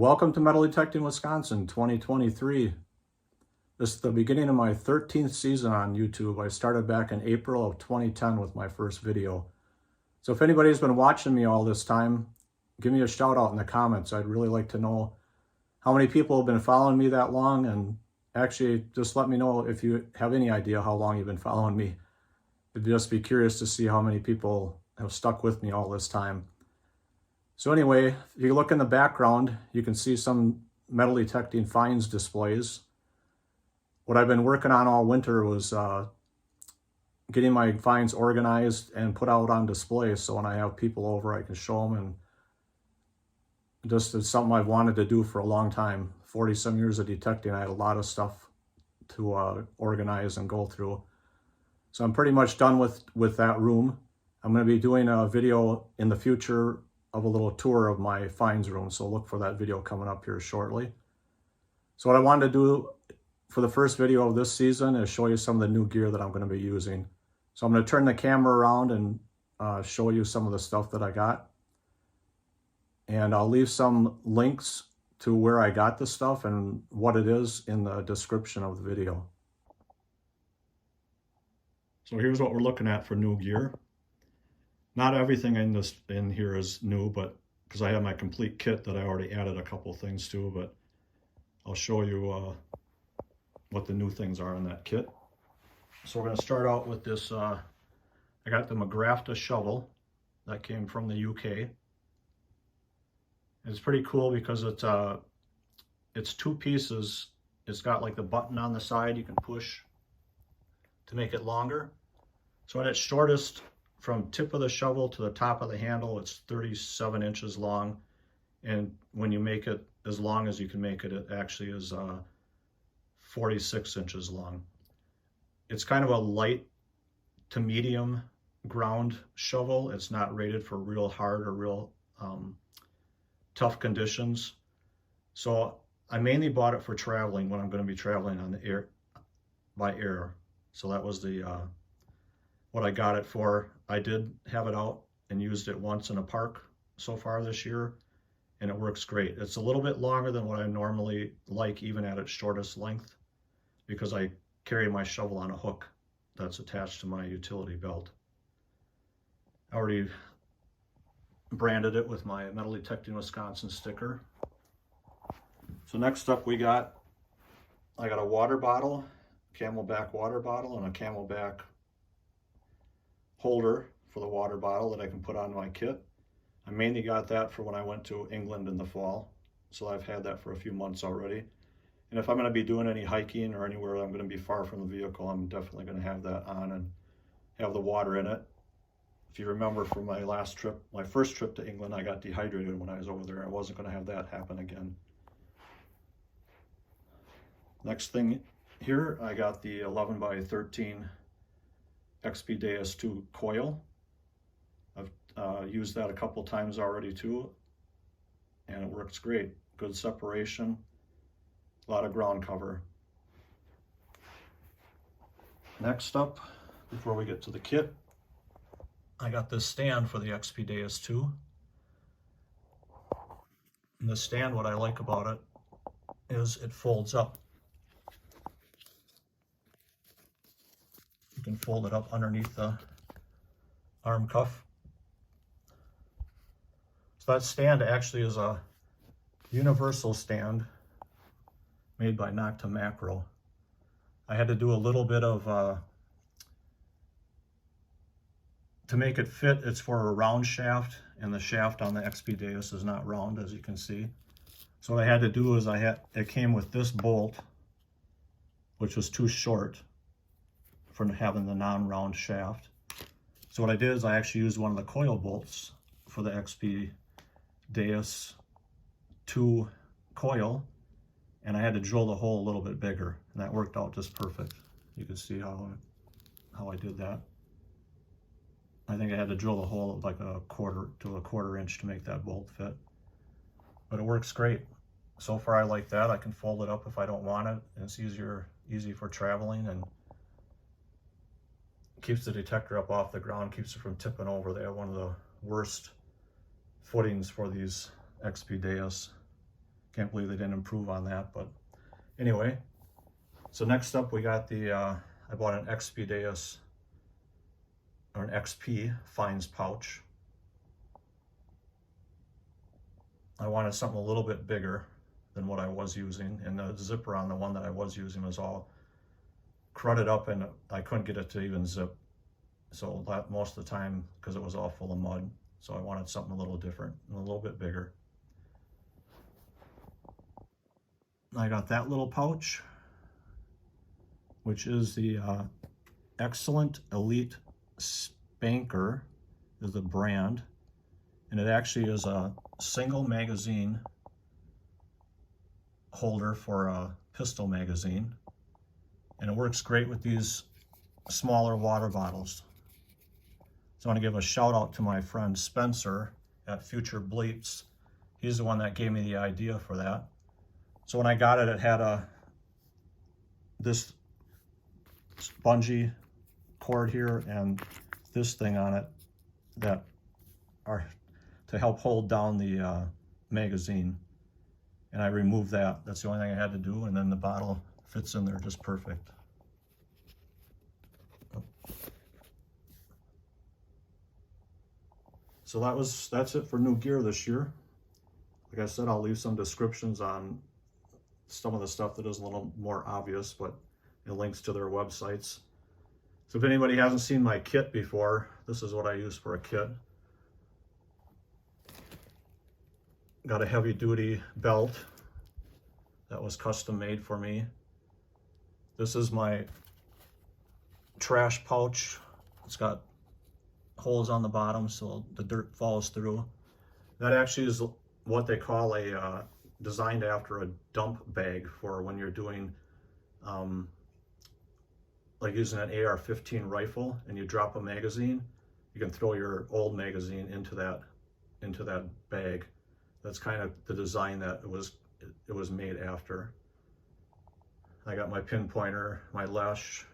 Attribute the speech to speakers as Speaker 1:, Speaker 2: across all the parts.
Speaker 1: Welcome to Metal Detecting Wisconsin 2023. This is the beginning of my 13th season on YouTube. I started back in April of 2010 with my first video. So if anybody's been watching me all this time, give me a shout out in the comments. I'd really like to know how many people have been following me that long, and actually just let me know if you have any idea how long you've been following me. I'd just be curious to see how many people have stuck with me all this time. So anyway, if you look in the background, you can see some metal detecting finds displays. What I've been working on all winter was getting my finds organized and put out on display, so when I have people over, I can show them. And just it's something I've wanted to do for a long time. 40 some years of detecting, I had a lot of stuff to organize and go through. So I'm pretty much done with that room. I'm going to be doing a video in the future of a little tour of my finds room, so look for that video coming up here shortly. So what I wanted to do for the first video of this season is show you some of the new gear that I'm going to be using. So I'm going to turn the camera around and show you some of the stuff that I got. And I'll leave some links to where I got the stuff and what it is in the description of the video. So here's what we're looking at for new gear. Not everything in here is new, but because I have my complete kit that I already added a couple things to, but I'll show you what the new things are in that kit. So we're going to start out with this. I got the Megraphta shovel that came from the UK. It's pretty cool because it's two pieces. It's got like the button on the side you can push to make it longer. So at its shortest, from tip of the shovel to the top of the handle, it's 37 inches long. And when you make it as long as you can make it, it actually is 46 inches long. It's kind of a light to medium ground shovel. It's not rated for real hard or real tough conditions. So I mainly bought it for traveling when I'm going to be traveling on the air, by air. So that was the what I got it for. I did have it out and used it once in a park so far this year, and it works great. It's a little bit longer than what I normally like, even at its shortest length, because I carry my shovel on a hook that's attached to my utility belt. I already branded it with my Metal Detecting Wisconsin sticker. So next up I got a water bottle, Camelback water bottle, and a Camelback holder for the water bottle that I can put on my kit. I mainly got that for when I went to England in the fall, so I've had that for a few months already. And if I'm going to be doing any hiking or anywhere I'm going to be far from the vehicle, I'm definitely going to have that on and have the water in it. If you remember from my last trip, my first trip to England, I got dehydrated when I was over there. I wasn't going to have that happen again. Next thing here, I got the 11 by 13 XP-2 coil. I've used that a couple times already too, and it works great. Good separation, a lot of ground cover. Next up, before we get to the kit, I got this stand for the XP-2. And this stand, what I like about it is it folds up. You can fold it up underneath the arm cuff. So that stand actually is a universal stand made by Nocta Macro. I had to do a little bit of, to make it fit, it's for a round shaft, and the shaft on the XP-2 is not round, as you can see. So what I had to do is it came with this bolt, which was too short for having the non-round shaft. So what I did is I actually used one of the coil bolts for the XP-2 coil, and I had to drill the hole a little bit bigger, and that worked out just perfect. You can see how I did that. I think I had to drill the hole like a quarter inch to make that bolt fit, but it works great. So far I like that. I can fold it up if I don't want it, and it's easy for traveling, and keeps the detector up off the ground, keeps it from tipping over. They have one of the worst footings for these XP-2. Can't believe they didn't improve on that, but anyway. So next up we got the, I bought an Expedius, or an XP fines pouch. I wanted something a little bit bigger than what I was using, and the zipper on the one that I was using was all crudded up and I couldn't get it to even zip. So that most of the time, because it was all full of mud, so I wanted something a little different and a little bit bigger. I got that little pouch, which is the Excellent Elite Spanker is the brand, and it actually is a single magazine holder for a pistol magazine, and it works great with these smaller water bottles. So I want to give a shout out to my friend Spencer at Future Bleeps. He's the one that gave me the idea for that. So when I got it, it had this spongy cord here and this thing on it that are to help hold down the magazine. And I removed that. That's the only thing I had to do, and then the bottle fits in there just perfect. So that's it for new gear this year. Like I said, I'll leave some descriptions on some of the stuff that is a little more obvious, but and links to their websites. So if anybody hasn't seen my kit before, this is what I use for a kit. Got a heavy duty belt that was custom made for me. This is my trash pouch. It's got holes on the bottom so the dirt falls through. That actually is what they call a designed after a dump bag for when you're doing like using an AR-15 rifle and you drop a magazine, you can throw your old magazine into that bag. That's kind of the design that it was made after. I got my Pinpointer, my Lesh.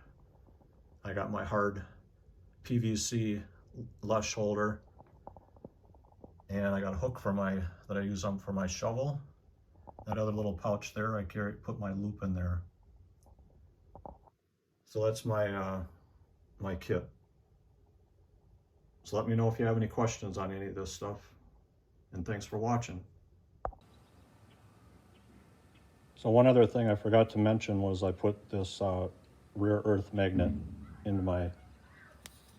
Speaker 1: I got my hard PVC Lesh holder, and I got a hook that I use for my shovel. That other little pouch there, I put my loop in there. So that's my my kit. So let me know if you have any questions on any of this stuff, and thanks for watching. So one other thing I forgot to mention was I put this rare earth magnet into my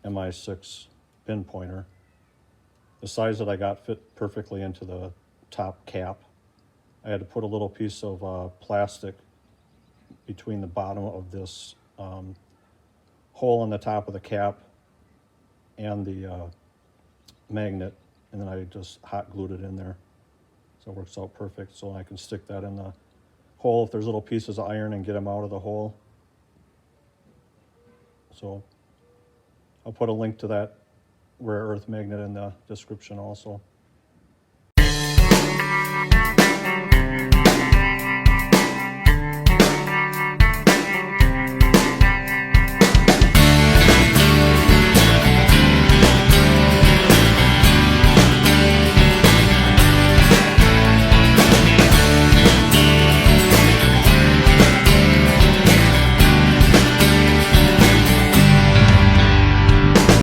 Speaker 1: MI6 Pinpointer. The size that I got fit perfectly into the top cap. I had to put a little piece of plastic between the bottom of this hole in the top of the cap and the magnet, and then I just hot glued it in there. So it works out perfect. So I can stick that in the hole if there's little pieces of iron and get them out of the hole. So I'll put a link to that rare earth magnet in the description also.